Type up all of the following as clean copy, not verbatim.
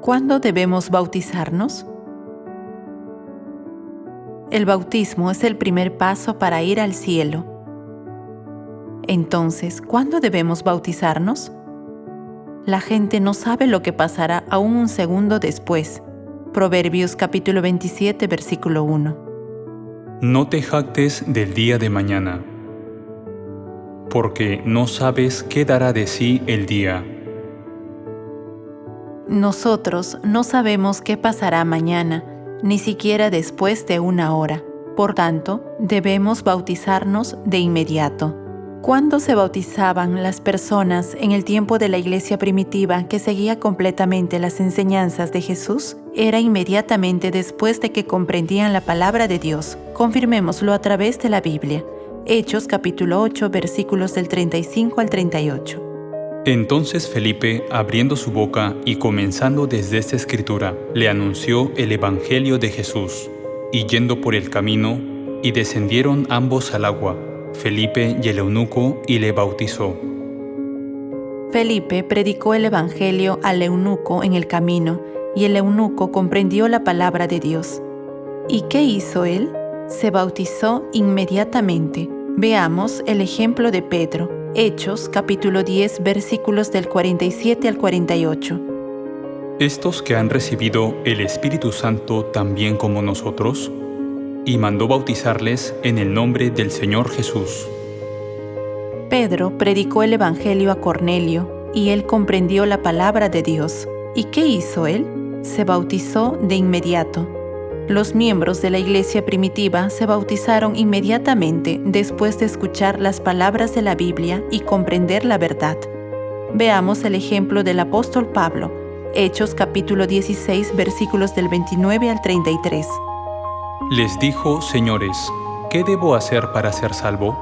¿Cuándo debemos bautizarnos? El bautismo es el primer paso para ir al cielo. Entonces, ¿cuándo debemos bautizarnos? La gente no sabe lo que pasará aún un segundo después. Proverbios capítulo 27, versículo 1. No te jactes del día de mañana, porque no sabes qué dará de sí el día. Nosotros no sabemos qué pasará mañana, ni siquiera después de una hora. Por tanto, debemos bautizarnos de inmediato. ¿Cuándo se bautizaban las personas en el tiempo de la iglesia primitiva que seguía completamente las enseñanzas de Jesús? Era inmediatamente después de que comprendían la palabra de Dios. Confirmémoslo a través de la Biblia. Hechos capítulo 8, versículos del 35 al 38. Entonces Felipe, abriendo su boca y comenzando desde esta escritura, le anunció el evangelio de Jesús. Y yendo por el camino, y descendieron ambos al agua, Felipe y el eunuco, y le bautizó. Felipe predicó el evangelio al eunuco en el camino, y el eunuco comprendió la palabra de Dios. ¿Y qué hizo él? Se bautizó inmediatamente. Veamos el ejemplo de Pedro. Hechos capítulo 10, versículos del 47 al 48. Estos que han recibido el Espíritu Santo también como nosotros, y mandó bautizarles en el nombre del Señor Jesús. Pedro predicó el evangelio a Cornelio, y él comprendió la palabra de Dios. ¿Y qué hizo él? Se bautizó de inmediato. Los miembros de la iglesia primitiva se bautizaron inmediatamente después de escuchar las palabras de la Biblia y comprender la verdad. Veamos el ejemplo del apóstol Pablo, Hechos capítulo 16, versículos del 29 al 33. Les dijo: Señores, ¿qué debo hacer para ser salvo?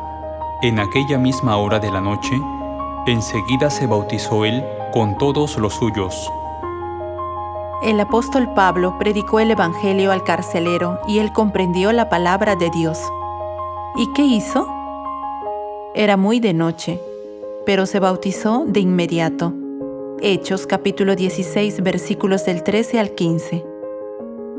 En aquella misma hora de la noche, enseguida se bautizó él con todos los suyos. El apóstol Pablo predicó el evangelio al carcelero y él comprendió la palabra de Dios. ¿Y qué hizo? Era muy de noche, pero se bautizó de inmediato. Hechos capítulo 16, versículos del 13 al 15.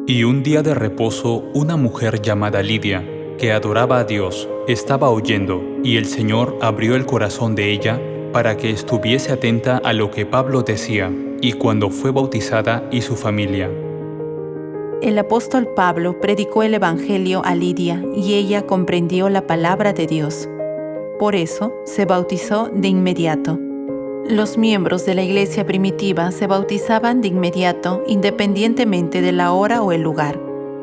Y un día de reposo, una mujer llamada Lidia, que adoraba a Dios, estaba oyendo, y el Señor abrió el corazón de ella para que estuviese atenta a lo que Pablo decía, y cuando fue bautizada y su familia. El apóstol Pablo predicó el evangelio a Lidia y ella comprendió la palabra de Dios. Por eso se bautizó de inmediato. Los miembros de la iglesia primitiva se bautizaban de inmediato independientemente de la hora o el lugar.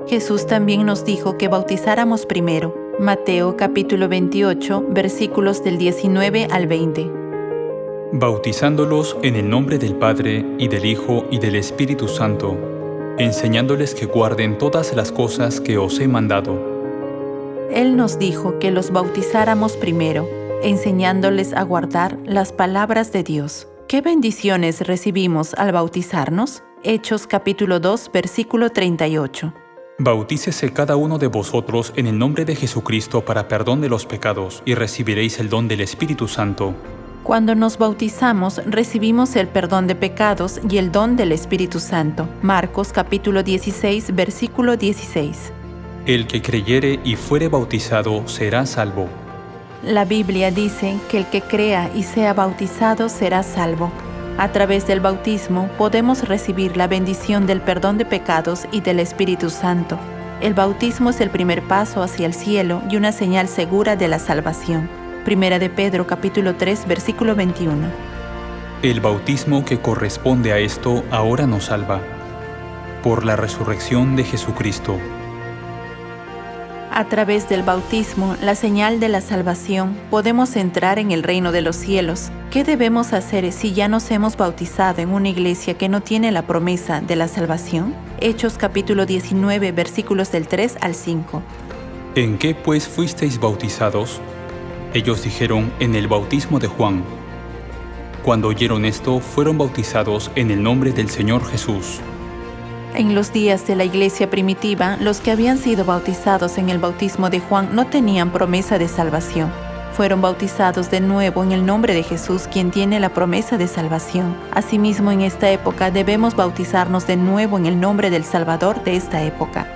Jesús también nos dijo que bautizáramos primero. Mateo capítulo 28, versículos del 19 al 20. Bautizándolos en el nombre del Padre, y del Hijo, y del Espíritu Santo, enseñándoles que guarden todas las cosas que os he mandado. Él nos dijo que los bautizáramos primero, enseñándoles a guardar las palabras de Dios. ¿Qué bendiciones recibimos al bautizarnos? Hechos capítulo 2, versículo 38. Bautícese cada uno de vosotros en el nombre de Jesucristo para perdón de los pecados, y recibiréis el don del Espíritu Santo. Cuando nos bautizamos, recibimos el perdón de pecados y el don del Espíritu Santo. Marcos capítulo 16, versículo 16. El que creyere y fuere bautizado será salvo. La Biblia dice que el que crea y sea bautizado será salvo. A través del bautismo podemos recibir la bendición del perdón de pecados y del Espíritu Santo. El bautismo es el primer paso hacia el cielo y una señal segura de la salvación. Primera de Pedro capítulo 3, versículo 21. El bautismo que corresponde a esto ahora nos salva, por la resurrección de Jesucristo. A través del bautismo, la señal de la salvación, podemos entrar en el reino de los cielos. ¿Qué debemos hacer si ya nos hemos bautizado en una iglesia que no tiene la promesa de la salvación? Hechos capítulo 19, versículos del 3 al 5. ¿En qué pues fuisteis bautizados? Ellos dijeron: en el bautismo de Juan. Cuando oyeron esto, fueron bautizados en el nombre del Señor Jesús. En los días de la iglesia primitiva, los que habían sido bautizados en el bautismo de Juan no tenían promesa de salvación. fueron bautizados de nuevo en el nombre de Jesús, quien tiene la promesa de salvación. Asimismo, en esta época debemos bautizarnos de nuevo en el nombre del Salvador de esta época.